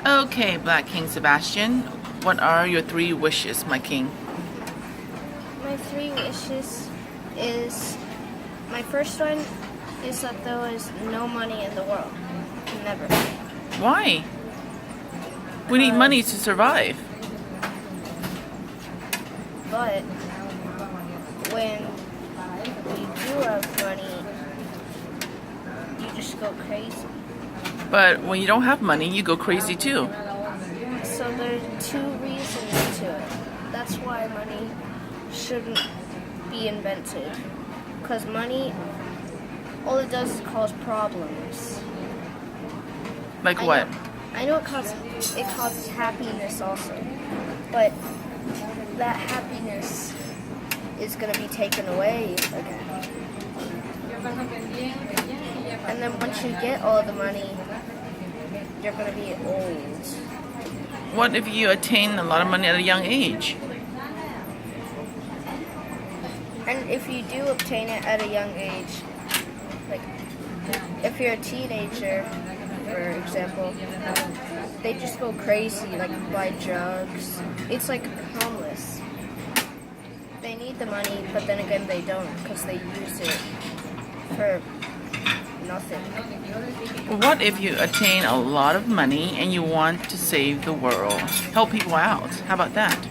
Okay, Black King Sebastian, what are your 3 wishes, my king? My 3 wishes is my first one is that there was no money in the world. Never. Why? We need money to survive. But when you do have money, you just go crazy. But when you don't have money, you go crazy too. So there are 2 reasons to it. That's why money shouldn't be invented. Because money, all it does is cause problems. Like what? I know it causes happiness also. But that happiness is going to be taken away again. And then once you get all the money, you're going to be old. What if you attain a lot of money at a young age? And if you do obtain it at a young age, like if you're a teenager, for example, they just go crazy, like buy drugs. It's like homeless. They need the money, but then again they don't because they use it for nothing. What if you attain a lot of money and you want to save the world? Help people out. How about that?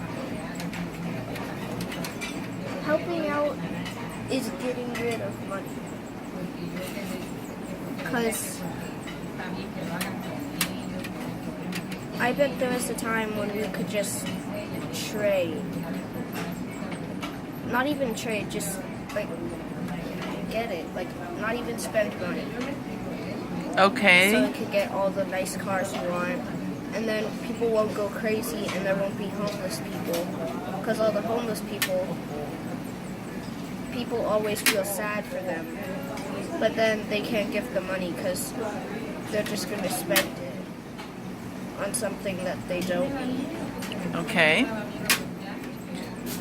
Helping out is getting rid of money. Because I bet there was a time when we could just trade. Not even trade, just like get it. Like not even spend money. Okay. So we could get all the nice cars we want. And then people won't go crazy and there won't be homeless people. Because all the homeless people always feel sad for them. But then they can't give the money because they're just going to spend it on something that they don't need. Okay.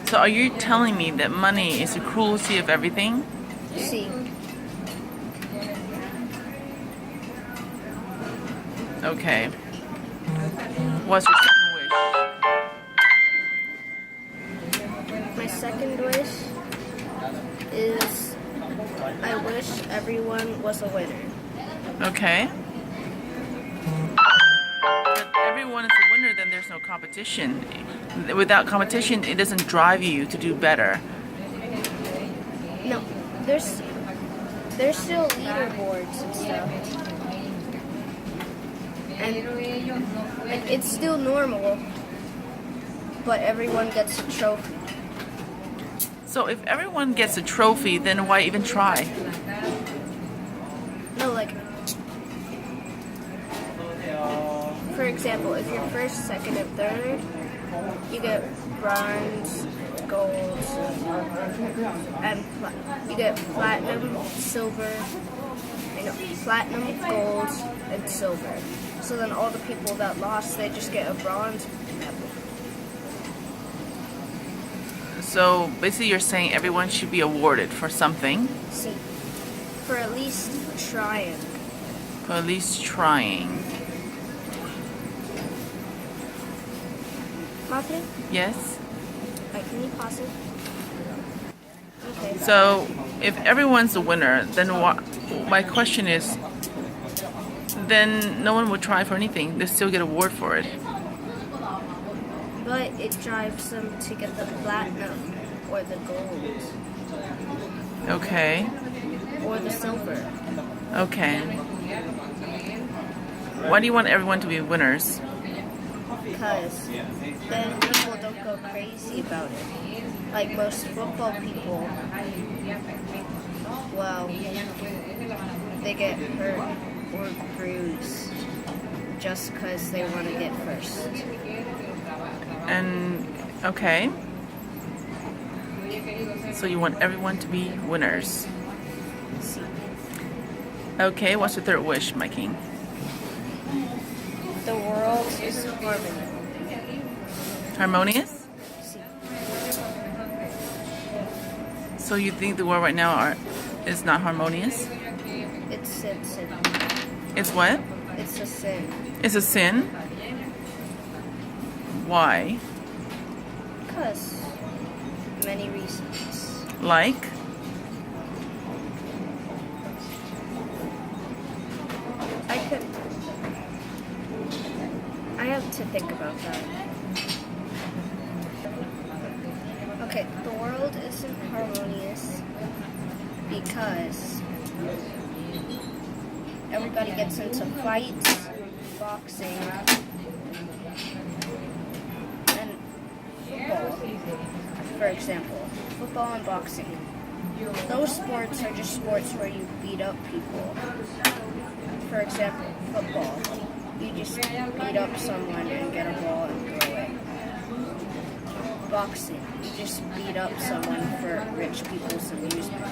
So are you telling me that money is the cruelty of everything? See, Okay. What's your second wish? my second wish is I wish everyone was a winner. Okay. But everyone is a winner, then there's no competition. Without competition, it doesn't drive you to do better. No, there's still leaderboards and stuff. And like, it's still normal, but everyone gets a trophy. So if everyone gets a trophy, then why even try? No, like, for example, if you're first, second, and third, you get bronze, gold, and you get platinum, silver, platinum, gold, and silver. So then all the people that lost, they just get a bronze medal. So basically you're saying everyone should be awarded for something. See, for at least trying. For at least trying. Martin? Yes? Can you pause it? Okay. So if everyone's a winner, then my question is, then no one would try for anything. They still get an award for it. But it drives them to get the platinum or the gold Okay. or the silver. Okay. Why do you want everyone to be winners? Because then people don't go crazy about it. Like most football people, well, they get hurt or bruised just because they want to get first. And okay. So you want everyone to be winners. Okay, what's your third wish, my king? The world is harmony. Harmonious? So you think the world right now is not harmonious? It's sin. It's what? It's a sin. It's a sin? Why? Because many reasons. Like? I have to think about that. Okay, the world isn't harmonious because everybody gets into fights, boxing, and football, for example. Football and boxing. Those sports are just sports where you beat up people. For example, football. You just beat up someone and get a ball and throw it. Boxing. You just beat up someone for rich people's amusement.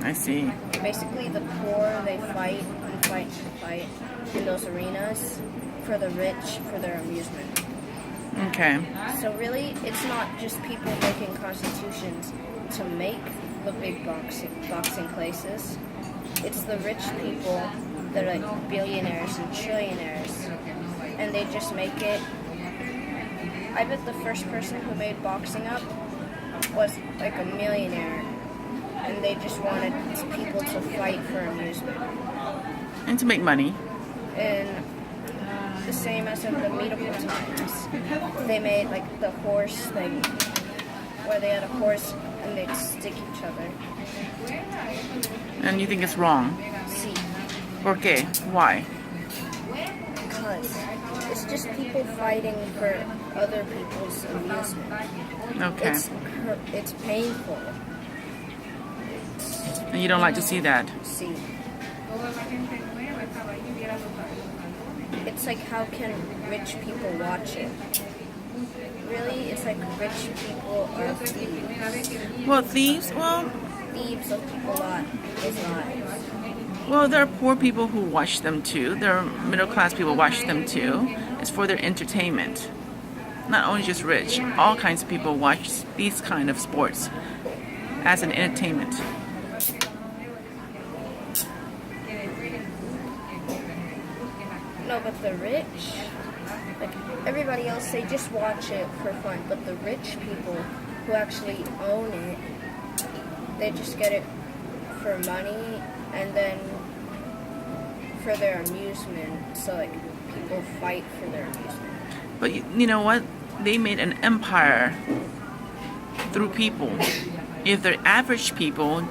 I see. Basically, the poor, they fight and fight and fight in those arenas for the rich, for their amusement. Okay. So really, it's not just people making constitutions to make the big boxing places. It's the rich people that are like billionaires and trillionaires, and they just make it. I bet the first person who made boxing up was like a millionaire, and they just wanted people to fight for amusement. And to make money. And the same as in the medieval times, they made like the horse thing, where they had a horse and they'd stick each other. And you think it's wrong? See, ¿Por qué? Why? because it's just people fighting for other people's amusement. Okay. It's painful. And you don't like to see that? See, it's like, how can rich people watch it? Really, it's like rich people are thieves. Well, thieves, Thieves of people's lives. well, there are poor people who watch them too. There are middle class people who watch them too. It's for their entertainment. Not only just rich, all kinds of people watch these kind of sports as an entertainment. No, but the rich, like everybody else, they just watch it for fun. But the rich people who actually own it, they just get it for money and then for their amusement. So like people fight for their amusement. But you know what? They made an empire through people. If the average people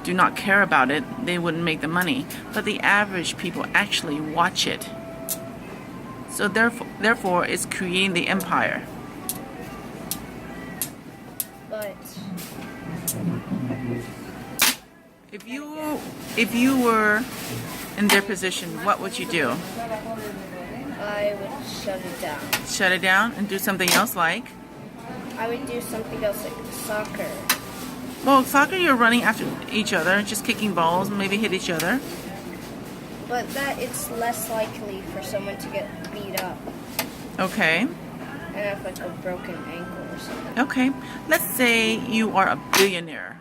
do not care about it, they wouldn't make the money. But the average people actually watch it. So therefore it's creating the empire. But If you were in their position, what would you do? I would shut it down. Shut it down and do something else like? I would do something else like soccer. Well, soccer, you're running after each other, just kicking balls, maybe hit each other. But that it's less likely for someone to get beat up Okay. and have like a broken ankle or something. Okay. Let's say you are a billionaire.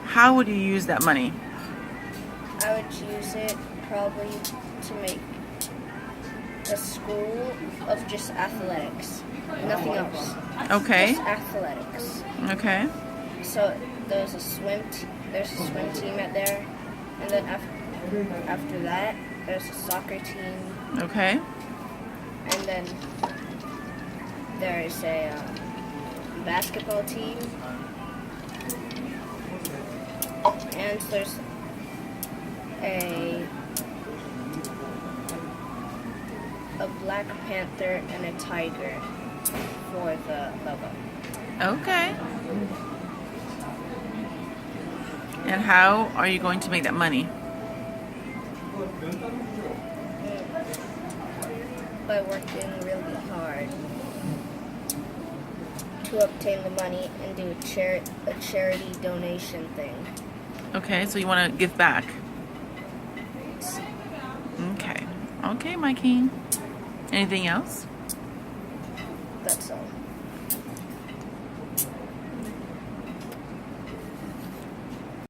How would you use that money? I would use it probably to make a school of just athletics. Nothing else. Okay. Just athletics. Okay. So there's a swim team at there, and then after that there's a soccer team, Okay. and then there is a basketball team, and there's a Black Panther and a tiger for the logo. Okay. And how are you going to make that money? By working really hard to obtain the money and do a charity donation thing. Okay, so you want to give back. Okay. Okay, my king. Anything else? That's all.